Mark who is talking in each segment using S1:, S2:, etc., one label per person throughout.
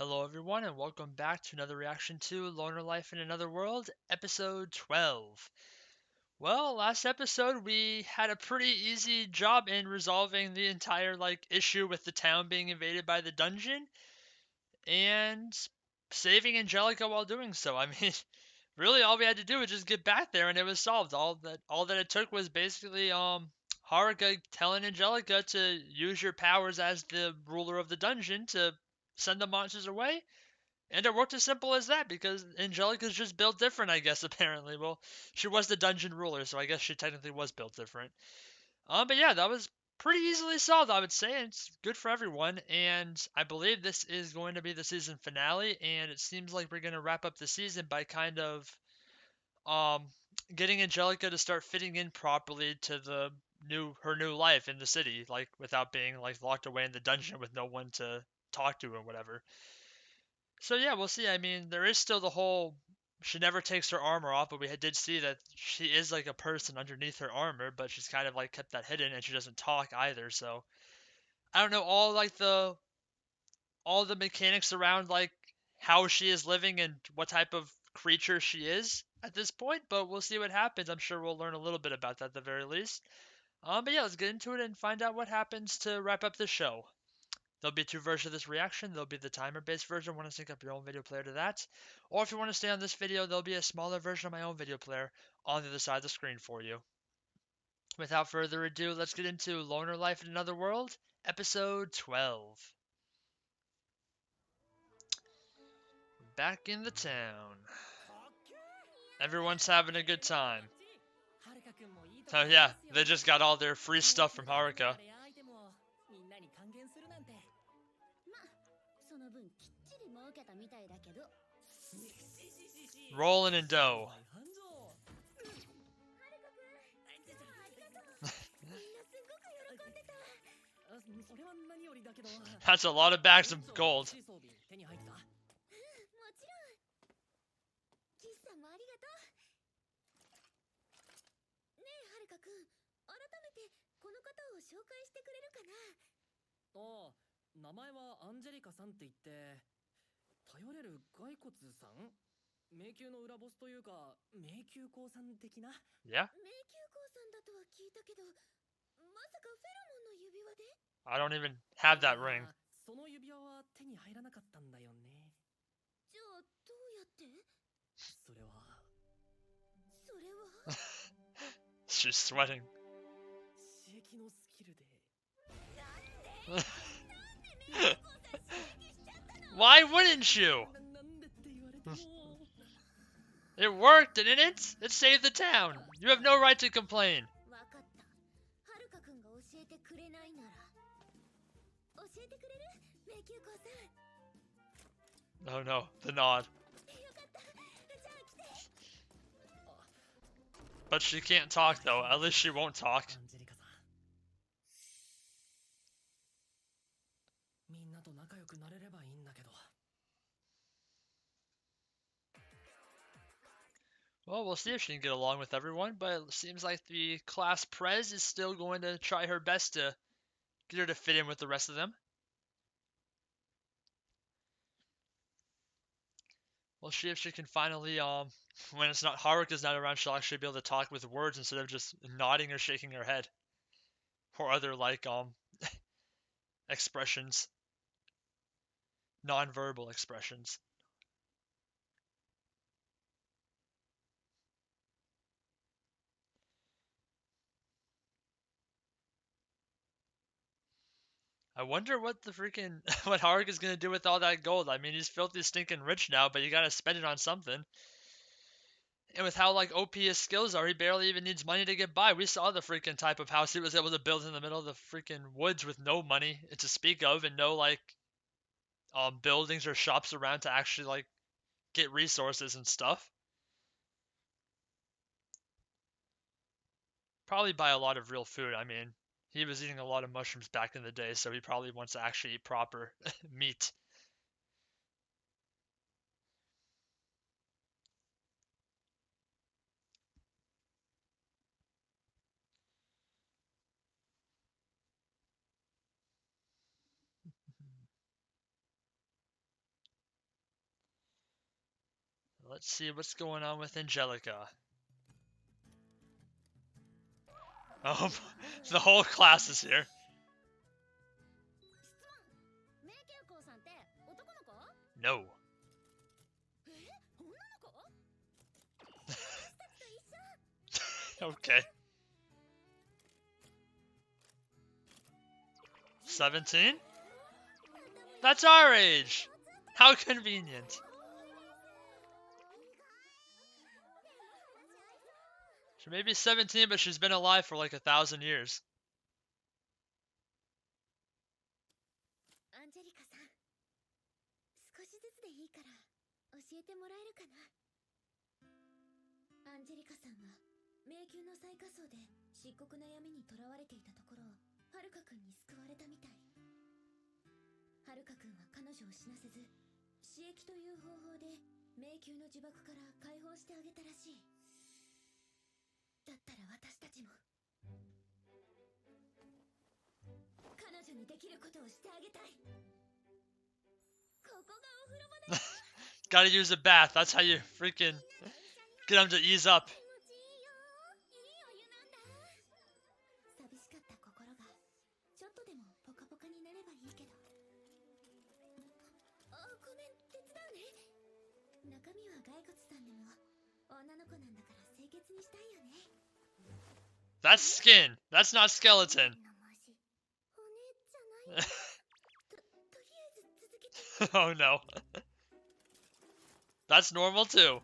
S1: Hello, everyone, and welcome back to another reaction to Loner Life in Another World, episode 12. Well, last episode we had a pretty easy job in resolving the entire issue with the town being invaded by the dungeon and saving Angelica while doing so. I mean, really all we had to do was just get back there and it was solved. All that it took was basically Haruka telling Angelica to use your powers as the ruler of the dungeon to send the monsters away. And it worked as simple as that because Angelica's just built different, I guess, apparently. Well, she was the dungeon ruler, so I guess she technically was built different. But yeah, that was pretty easily solved, I would say. It's good for everyone, and I believe this is going to be the season finale, and it seems like we're going to wrap up the season by kind of um getting Angelica to start fitting in properly to her new life in the city, like without being locked away in the dungeon with no one to talk to or whatever. So yeah, we'll see. I mean, there is still the whole she never takes her armor off, but we did see that she is like a person underneath her armor, but she's kind of kept that hidden and she doesn't talk either. So I don't know all the mechanics around how she is living and what type of creature she is at this point, but we'll see what happens. I'm sure we'll learn a little bit about that at the very least. But yeah, let's get into it and find out what happens to wrap up the show. There'll be two versions of this reaction. There'll be the timer-based version, want to sync up your own video player to that. Or if you want to stay on this video, there'll be a smaller version of my own video player on the other side of the screen for you. Without further ado, let's get into Loner Life in Another World, episode 12. Back in the town. Everyone's having a good time. Oh yeah, they just got all their free stuff from Haruka. Rolling in dough. That's a lot of bags of gold. Yeah? I don't even have that ring. She's sweating. Why wouldn't you? It worked, didn't it? It saved the town. You have no right to complain. Oh no, the nod. But she can't talk though, at least she won't talk. Well, we'll see if she can get along with everyone, but it seems like the class prez is still going to try her best to get her to fit in with the rest of them. We'll see if she can finally, when it's not Haruka's not around, she'll actually be able to talk with words instead of just nodding or shaking her head. Or other, expressions. Non-verbal expressions. I wonder what the freaking what Haruka's gonna do with all that gold. I mean, he's filthy stinking rich now, but you gotta spend it on something. And with how OP his skills are, he barely even needs money to get by. We saw the freaking type of house he was able to build in the middle of the freaking woods with no money to speak of, and no buildings or shops around to actually get resources and stuff. Probably buy a lot of real food. I mean, he was eating a lot of mushrooms back in the day, so he probably wants to actually eat proper meat. Let's see what's going on with Angelica. Oh, the whole class is here. No. Okay. 17? That's our age! How convenient. She may be 17, but she's been alive for like 1,000 years. Gotta use a bath. That's how you freaking get them to ease up. That's skin. That's not skeleton. Oh no. That's normal too.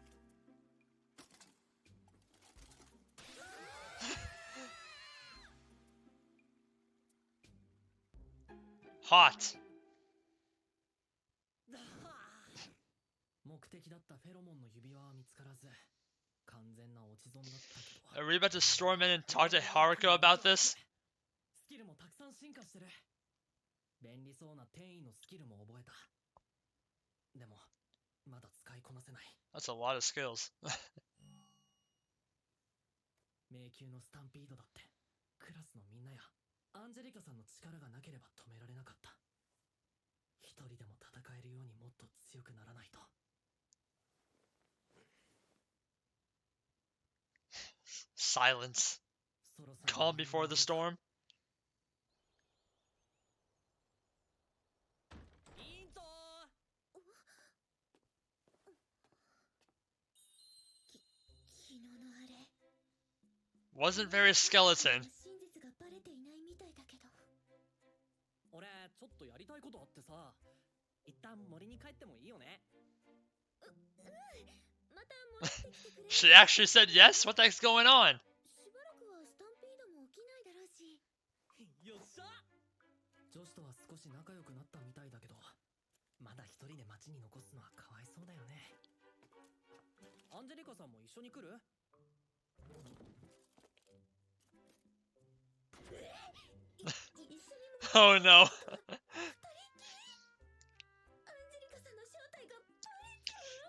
S1: Hot. Are we about to storm in and talk to Haruko about this? That's a lot of skills. Silence. Calm before the storm. Wasn't very skeleton. She actually said yes? What the heck's going on? Oh no.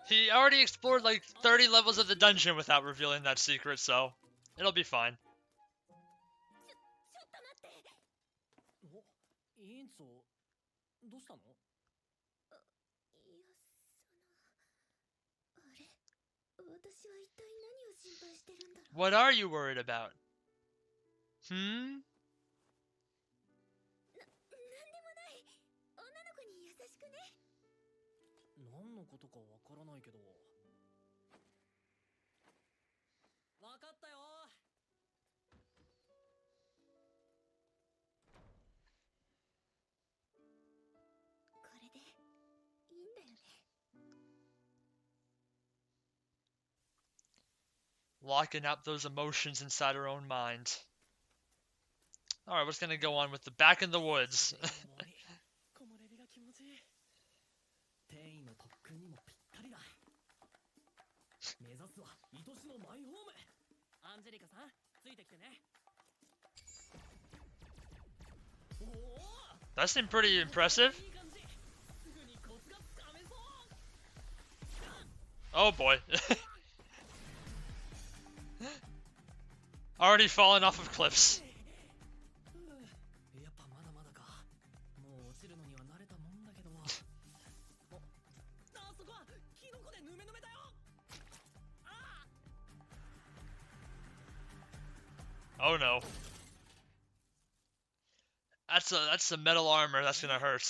S1: He already explored like 30 levels of the dungeon without revealing that secret, so it'll be fine. What are you worried about? Hmm? Locking up those emotions inside her own mind. Alright, what's gonna go on with the back in the woods? That seemed pretty impressive. Oh boy. Already fallen off of cliffs. Oh no. That's the metal armor. That's gonna hurt.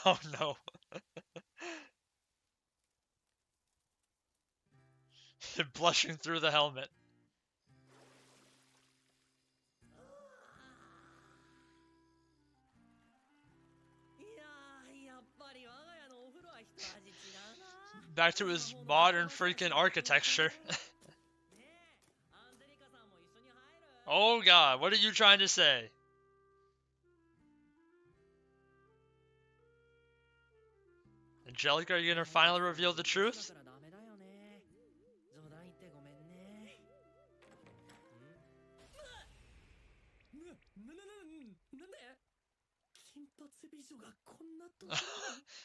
S1: Oh no. Blushing through the helmet. Back to his modern freaking architecture. Oh god, what are you trying to say? Angelica, are you gonna finally reveal the truth?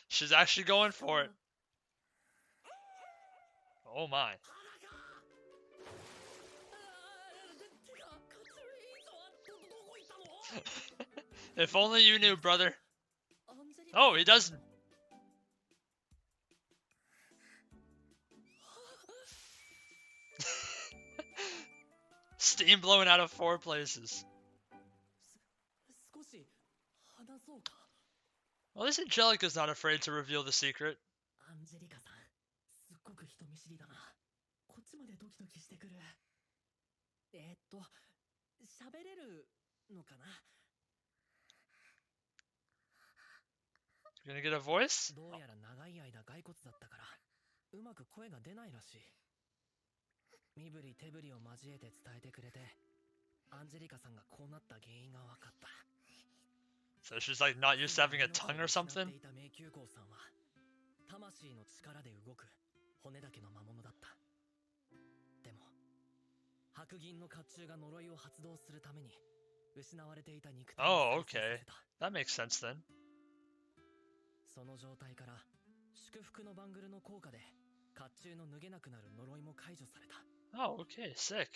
S1: She's actually going for it. Oh my. If only you knew, brother. Oh, he doesn't. Steam blowing out of 4 places. Well, at least Angelica's not afraid to reveal the secret. You're gonna get a voice? So she's like not used to having a tongue or something? Oh, okay. That makes sense then. Oh, okay, sick.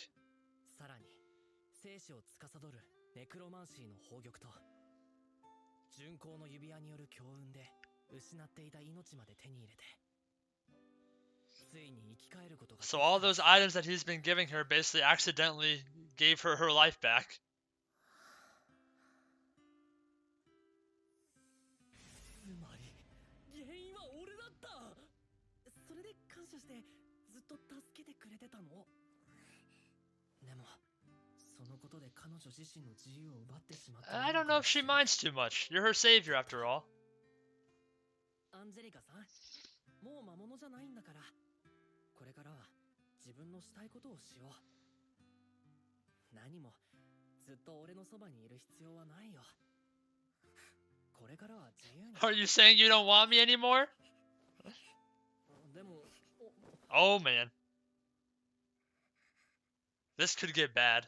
S1: So all those items that he's been giving her basically accidentally gave her her life back. I don't know if she minds too much. You're her savior after all. Are you saying you don't want me anymore? Oh man. This could get bad.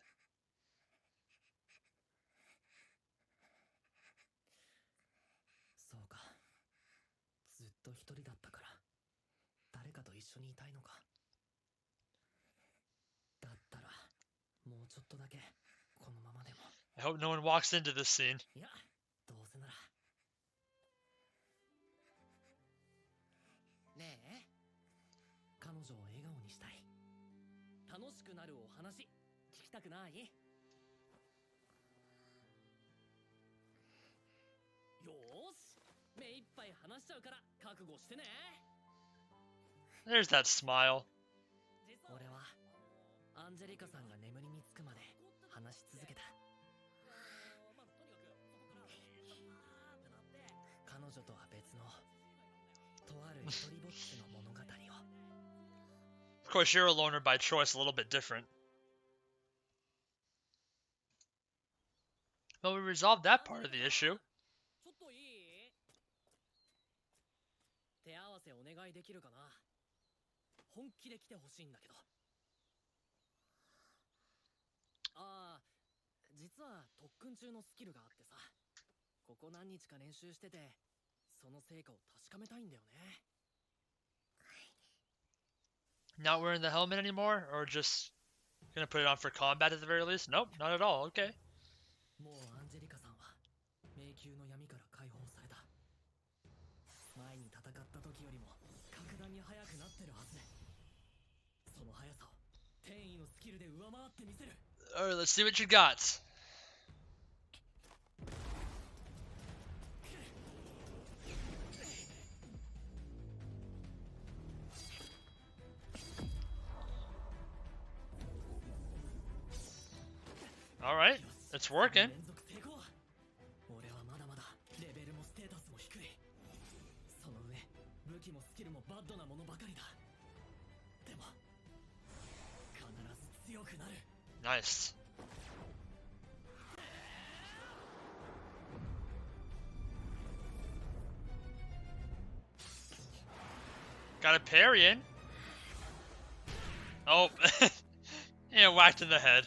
S1: I hope no one walks into this scene. There's that smile. Of course, you're a loner by choice, a little bit different. Well, we resolved that part of the issue. Not wearing the helmet anymore, or just gonna put it on for combat at the very least? Nope, not at all. Okay. Alright, let's see what you got. Alright, it's working. Nice. Got a parry in. Oh, yeah, whacked in the head.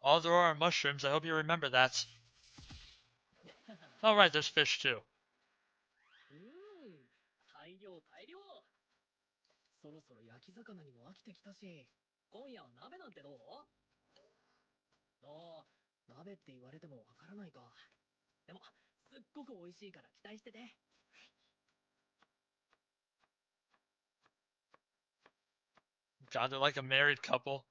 S1: All there are mushrooms, I hope you remember that. Oh right, there's fish too. God, they're like a married couple.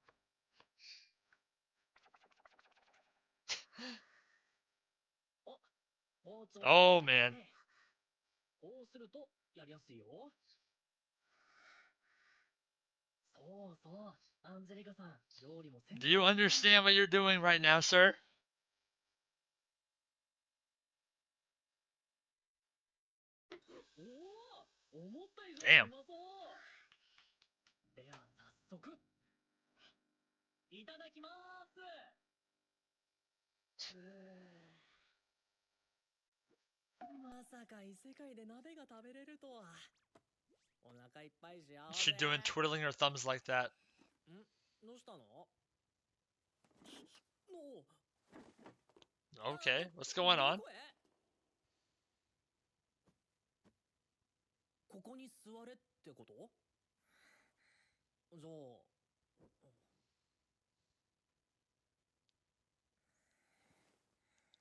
S1: Oh man. Do you understand what you're doing right now, sir? Damn. She doing twiddling her thumbs like that. Okay, what's going on?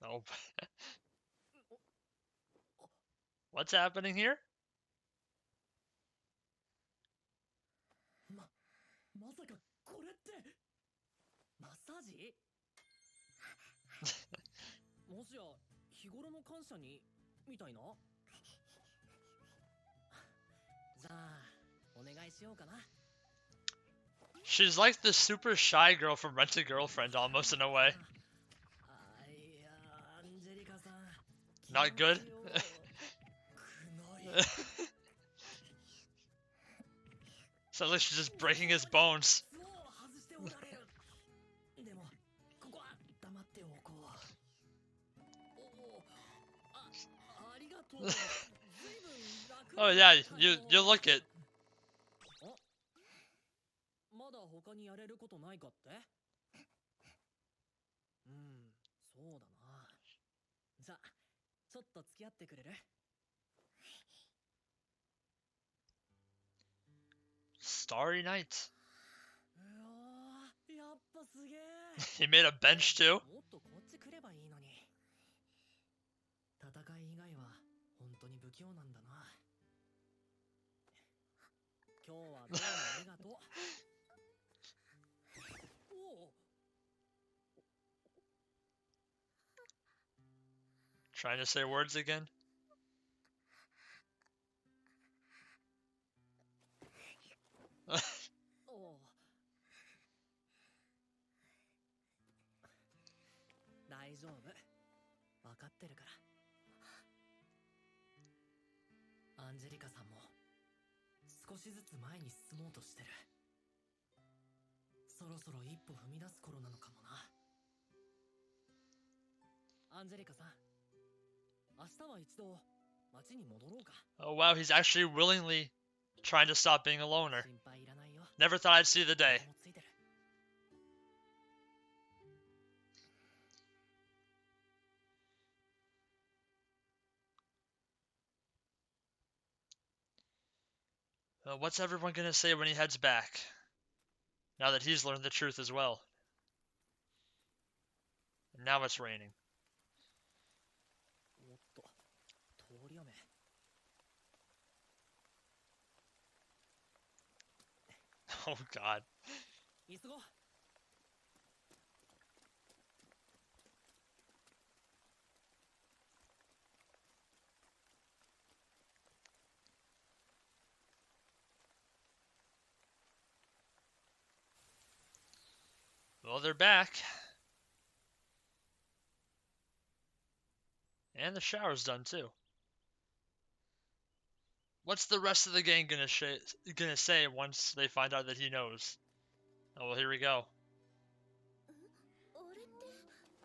S1: Oh, what's happening here? She's like the super shy girl from Rent a Girlfriend, almost in a way. Not good? Sounds like she's just breaking his bones. Oh yeah, you look it. Starry Night. He made a bench too. Trying to say words again. Oh wow, he's actually willingly trying to stop being a loner. Never thought I'd see the day. What's everyone gonna say when he heads back? Now that he's learned the truth as well. And now it's raining.
S2: おっと、通り雨。
S1: Oh god.
S2: 急ごう。
S1: Well, they're back. And the shower's done too. What's the rest of the gang gonna say once they find out that he knows? Oh, well, here we go.
S3: あれって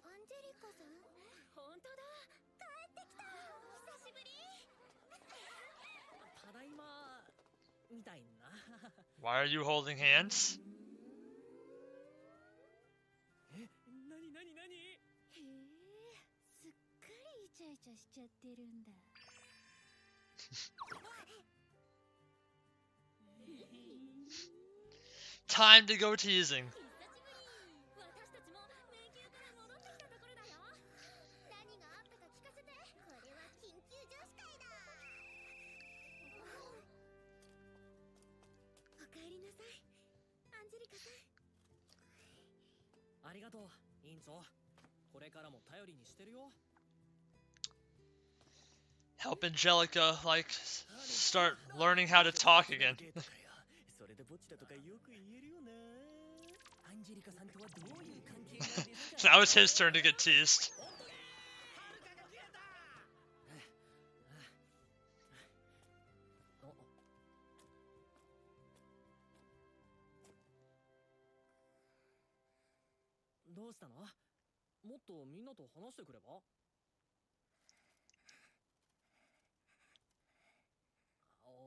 S3: アンジェリカさん？本当だ。帰ってきた。久しぶり。
S2: ただいまみたいな。
S1: Why are you holding hands?
S2: え、なになになに？
S3: へえ、すっかりイチャイチャしちゃってるんだ。
S1: Time to go teasing.
S3: 久しぶり。私たちも迷宮から戻ってきたところだよ。何があったか聞かせて。これは緊急女子会だ。おかえりなさい、アンジェリカさん。
S2: ありがとう、委員長。これからも頼りにしてるよ。
S1: Help Angelica, like, start learning how to talk again.
S2: それでぼっちだとかよく言えるよな。アンジェリカさんとはどういう関係なんですか？
S1: Now it's his turn to get teased.
S2: どうしたの？もっとみんなと話してくれば？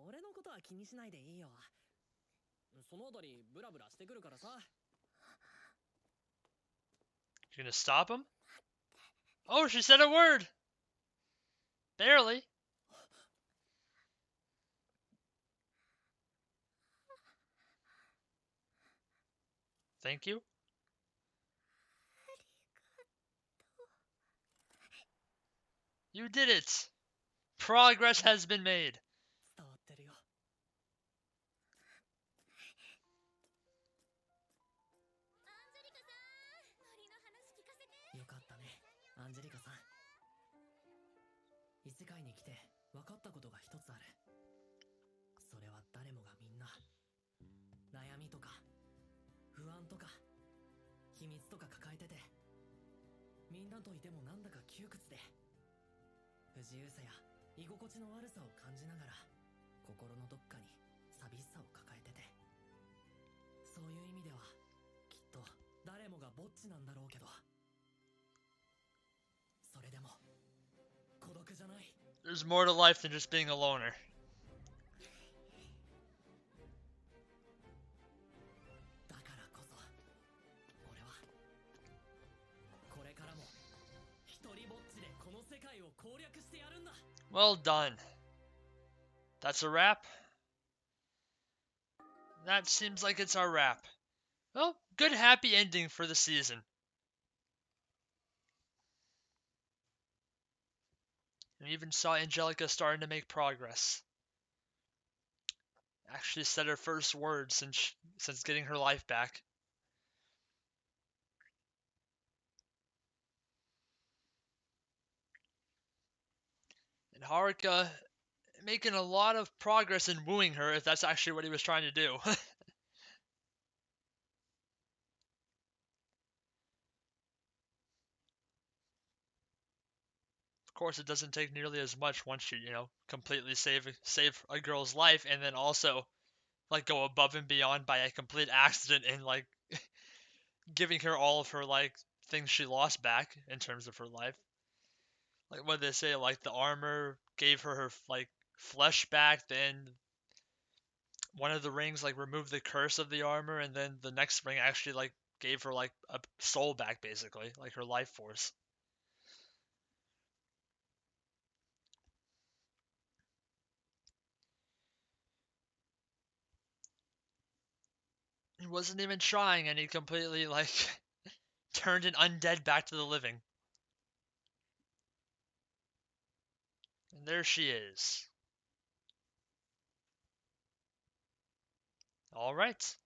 S2: 俺のことは気にしないでいいよ。そのあたりブラブラしてくるからさ。
S1: You gonna stop him? Oh, she said a word! Barely. Thank you. You did it! Progress has been made.
S2: 伝わってるよ。
S3: アンジェリカさん、森の話聞かせて。
S2: よかったね、アンジェリカさん。異世界に来て分かったことが一つある。それは誰もがみんな悩みとか不安とか秘密とか抱えてて、みんなといてもなんだか窮屈で、不自由さや居心地の悪さを感じながら心のどっかに寂しさを抱えてて、そういう意味ではきっと誰もがぼっちなんだろうけど、それでも孤独じゃない。
S1: There's more to life than just being a loner.
S2: だからこそ俺はこれからも一人ぼっちでこの世界を攻略してやるんだ。
S1: Well done. That's a wrap? That seems like it's our wrap. Well, good happy ending for the season. We even saw Angelica starting to make progress. Actually said her first words since getting her life back. And Haruka making a lot of progress in wooing her, if that's actually what he was trying to do. Of course, it doesn't take nearly as much once you completely save a girl's life, and then also like go above and beyond by a complete accident and like giving her all of her like things she lost back in terms of her life. Like what did they say? Like the armor gave her like flesh back, then one of the rings like removed the curse of the armor, and then the next ring actually like gave her like a soul back, basically, like her life force. He wasn't even trying, and he completely like turned an undead back to the living. And there she is. All right.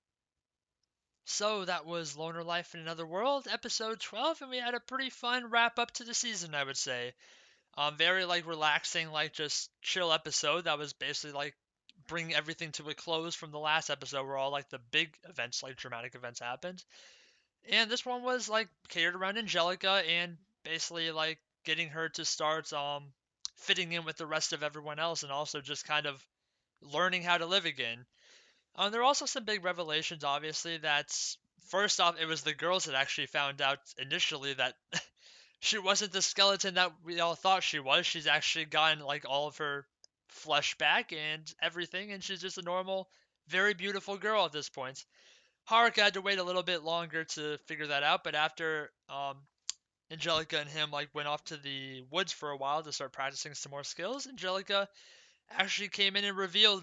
S1: So that was Loner Life in Another World, episode 12, and we had a pretty fun wrap up to the season, I would say. Very like relaxing, like just chill episode that was basically like bringing everything to a close from the last episode where all like the big events, like dramatic events happened. And this one was like catered around Angelica and basically like getting her to start fitting in with the rest of everyone else and also just kind of learning how to live again. There are also some big revelations, obviously. That's first off, it was the girls that actually found out initially that she wasn't the skeleton that we all thought she was. She's actually gotten like all of her flesh back and everything, and she's just a normal, very beautiful girl at this point. Haruka had to wait a little bit longer to figure that out, but after Angelica and him like went off to the woods for a while to start practicing some more skills, Angelica actually came in and revealed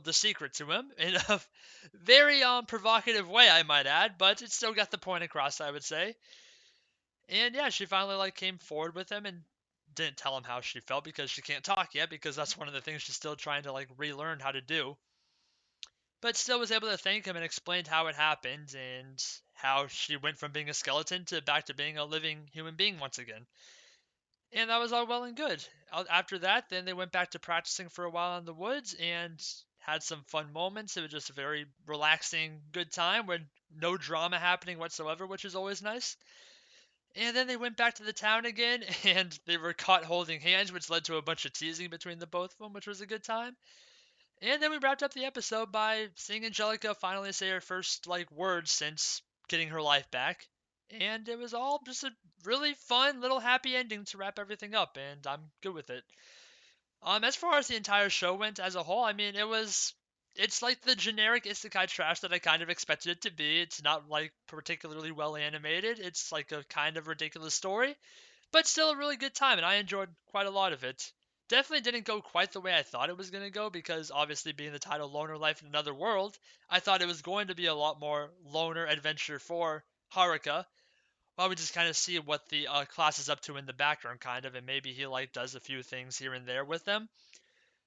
S1: the secret to him in a very provocative way, I might add, but it still got the point across, I would say. And yeah, she finally like came forward with him and didn't tell him how she felt because she can't talk yet because that's one of the things she's still trying to like relearn how to do. But still was able to thank him and explained how it happened and how she went from being a skeleton to back to being a living human being once again. And that was all well and good. After that, then they went back to practicing for a while in the woods and had some fun moments. It was just a very relaxing, good time with no drama happening whatsoever, which is always nice. And then they went back to the town again, and they were caught holding hands, which led to a bunch of teasing between the both of them, which was a good time. And then we wrapped up the episode by seeing Angelica finally say her first like words since getting her life back. And it was all just a really fun little happy ending to wrap everything up, and I'm good with it. As far as the entire show went as a whole, I mean, it's like the generic isekai trash that I kind of expected it to be. It's not like particularly well animated. It's like a kind of ridiculous story, but still a really good time, and I enjoyed quite a lot of it. Definitely didn't go quite the way I thought it was going to go because obviously being the title Loner Life in Another World, I thought it was going to be a lot more loner adventure for Haruka. While we just kind of see what the class is up to in the background, kind of, and maybe he like does a few things here and there with them.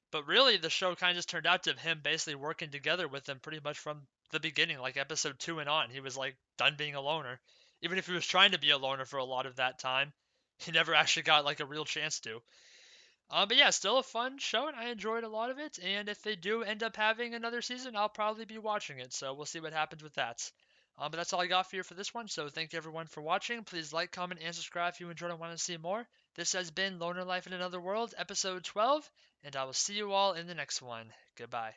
S1: But really, the show kind of just turned out to him basically working together with them pretty much from the beginning, like episode 2 and on. He was like done being a loner. Even if he was trying to be a loner for a lot of that time, he never actually got like a real chance to. But yeah, still a fun show, and I enjoyed a lot of it. And if they do end up having another season, I'll probably be watching it. So we'll see what happens with that. But that's all I got for you for this one. So thank you everyone for watching. Please like, comment, and subscribe if you enjoyed and want to see more. This has been Loner Life in Another World, episode 12, and I will see you all in the next one. Goodbye.